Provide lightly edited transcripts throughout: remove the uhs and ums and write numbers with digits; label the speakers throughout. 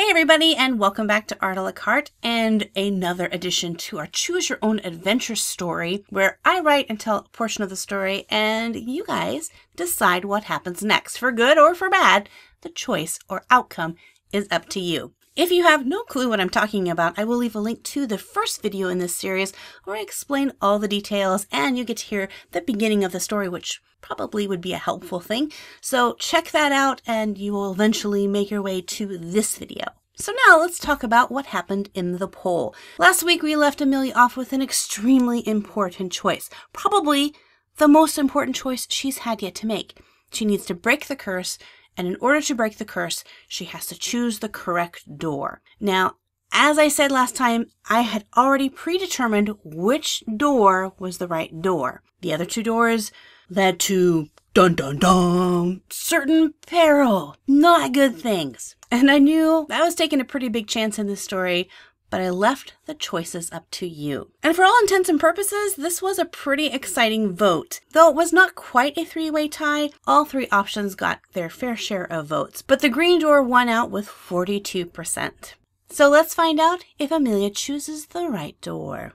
Speaker 1: Hey everybody, and welcome back to Art a la Carte and another addition to our Choose Your Own Adventure story, where I write and tell a portion of the story and you guys decide what happens next. For good or for bad, the choice or outcome is up to you. If you have no clue what I'm talking about, I will leave a link to the first video in this series where I explain all the details and you get to hear the beginning of the story, which probably would be a helpful thing. So check that out and you will eventually make your way to this video. So now let's talk about what happened in the poll. Last week we left Amelia off with an extremely important choice. Probably the most important choice she's had yet to make. She needs to break the curse, and in order to break the curse, she has to choose the correct door. Now, as I said last time, I had already predetermined which door was the right door. The other two doors led to, dun dun dun, certain peril, not good things. And I knew I was taking a pretty big chance in this story, but I left the choices up to you. And for all intents and purposes, this was a pretty exciting vote. Though it was not quite a three-way tie, all three options got their fair share of votes. But the green door won out with 42%. So let's find out if Amelia chooses the right door.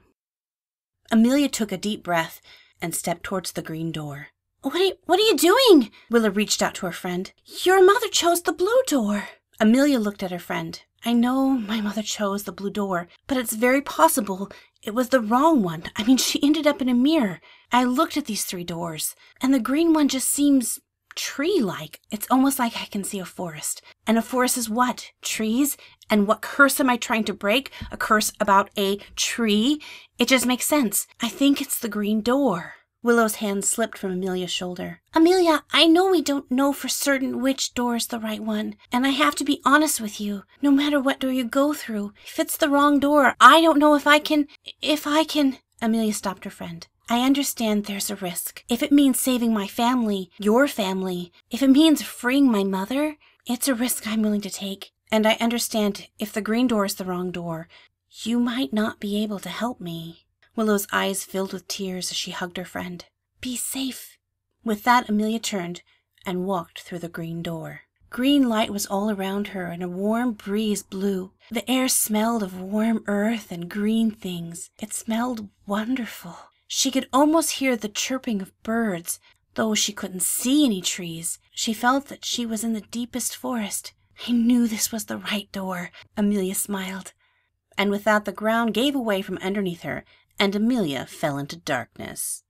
Speaker 1: Amelia took a deep breath and stepped towards the green door. What are you doing? Willa reached out to her friend. Your mother chose the blue door. Amelia looked at her friend. I know my mother chose the blue door, but it's very possible it was the wrong one. I mean, she ended up in a mirror. I looked at these three doors, and the green one just seems tree-like. It's almost like I can see a forest. And a forest is what? Trees? And what curse am I trying to break? A curse about a tree? It just makes sense. I think it's the green door. Willow's hand slipped from Amelia's shoulder. Amelia, I know we don't know for certain which door is the right one, and I have to be honest with you. No matter what door you go through, if it's the wrong door, I don't know if I can... Amelia stopped her friend. I understand there's a risk. If it means saving my family, your family, if it means freeing my mother, it's a risk I'm willing to take. And I understand if the green door is the wrong door, you might not be able to help me. Willow's eyes filled with tears as she hugged her friend. Be safe. With that, Amelia turned and walked through the green door. Green light was all around her and a warm breeze blew. The air smelled of warm earth and green things. It smelled wonderful. She could almost hear the chirping of birds, though she couldn't see any trees. She felt that she was in the deepest forest. I knew this was the right door, Amelia smiled. And with that, the ground gave away from underneath her, and Amelia fell into darkness.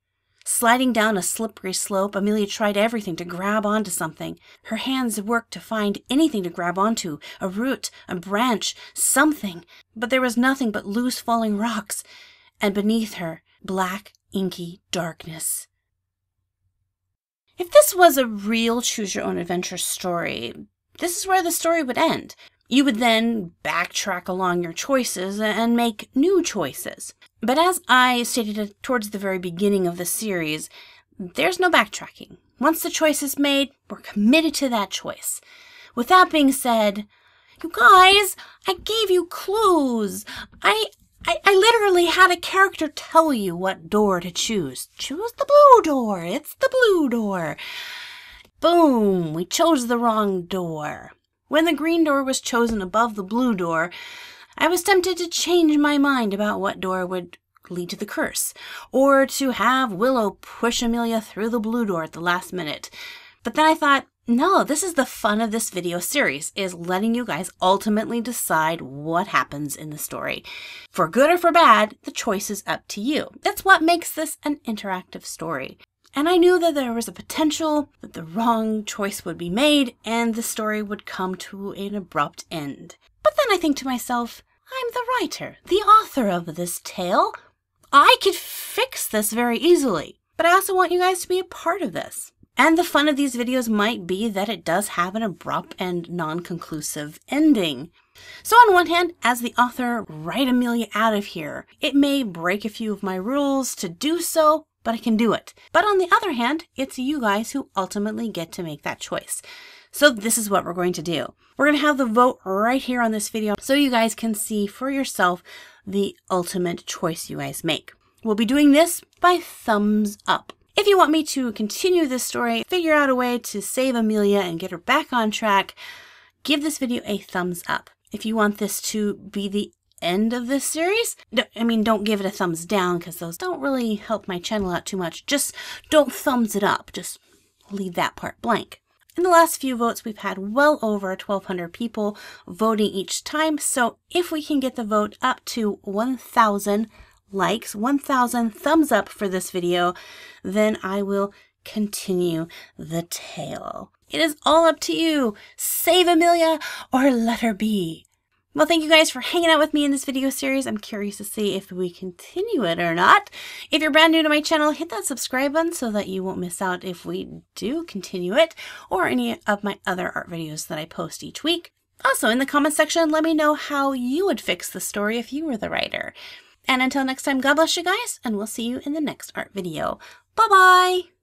Speaker 1: Sliding down a slippery slope, Amelia tried everything to grab onto something. Her hands worked to find anything to grab onto, a root, a branch, something. But there was nothing but loose falling rocks, and beneath her, black, inky darkness. If this was a real Choose Your Own Adventure story, this is where the story would end. You would then backtrack along your choices and make new choices. But as I stated towards the very beginning of the series, there's no backtracking. Once the choice is made, we're committed to that choice. With that being said, you guys, I gave you clues. I literally had a character tell you what door to choose. Choose the blue door. It's the blue door. Boom, we chose the wrong door. When the green door was chosen above the blue door, I was tempted to change my mind about what door would lead to the curse, or to have Willow push Amelia through the blue door at the last minute. But then I thought, no, this is the fun of this video series, is letting you guys ultimately decide what happens in the story. For good or for bad, the choice is up to you. That's what makes this an interactive story. And I knew that there was a potential that the wrong choice would be made and the story would come to an abrupt end. But then I think to myself, I'm the writer, the author of this tale. I could fix this very easily. But I also want you guys to be a part of this. And the fun of these videos might be that it does have an abrupt and non-conclusive ending. So on one hand, as the author, write Amelia out of here. It may break a few of my rules to do so, but I can do it. But on the other hand, it's you guys who ultimately get to make that choice. So this is what we're going to do. We're going to have the vote right here on this video so you guys can see for yourself the ultimate choice you guys make. We'll be doing this by thumbs up. If you want me to continue this story, figure out a way to save Amelia and get her back on track, give this video a thumbs up. If you want this to be the end of this series, don't give it a thumbs down because those don't really help my channel out too much. Just don't thumbs it up. Just leave that part blank. In the last few votes, we've had well over 1,200 people voting each time. So if we can get the vote up to 1,000 likes, 1,000 thumbs up for this video, then I will continue the tale. It is all up to you. Save Amelia or let her be. Well, thank you guys for hanging out with me in this video series. I'm curious to see if we continue it or not. If you're brand new to my channel, hit that subscribe button so that you won't miss out if we do continue it or any of my other art videos that I post each week. Also, in the comment section, let me know how you would fix the story if you were the writer. And until next time, God bless you guys, and we'll see you in the next art video. Bye-bye!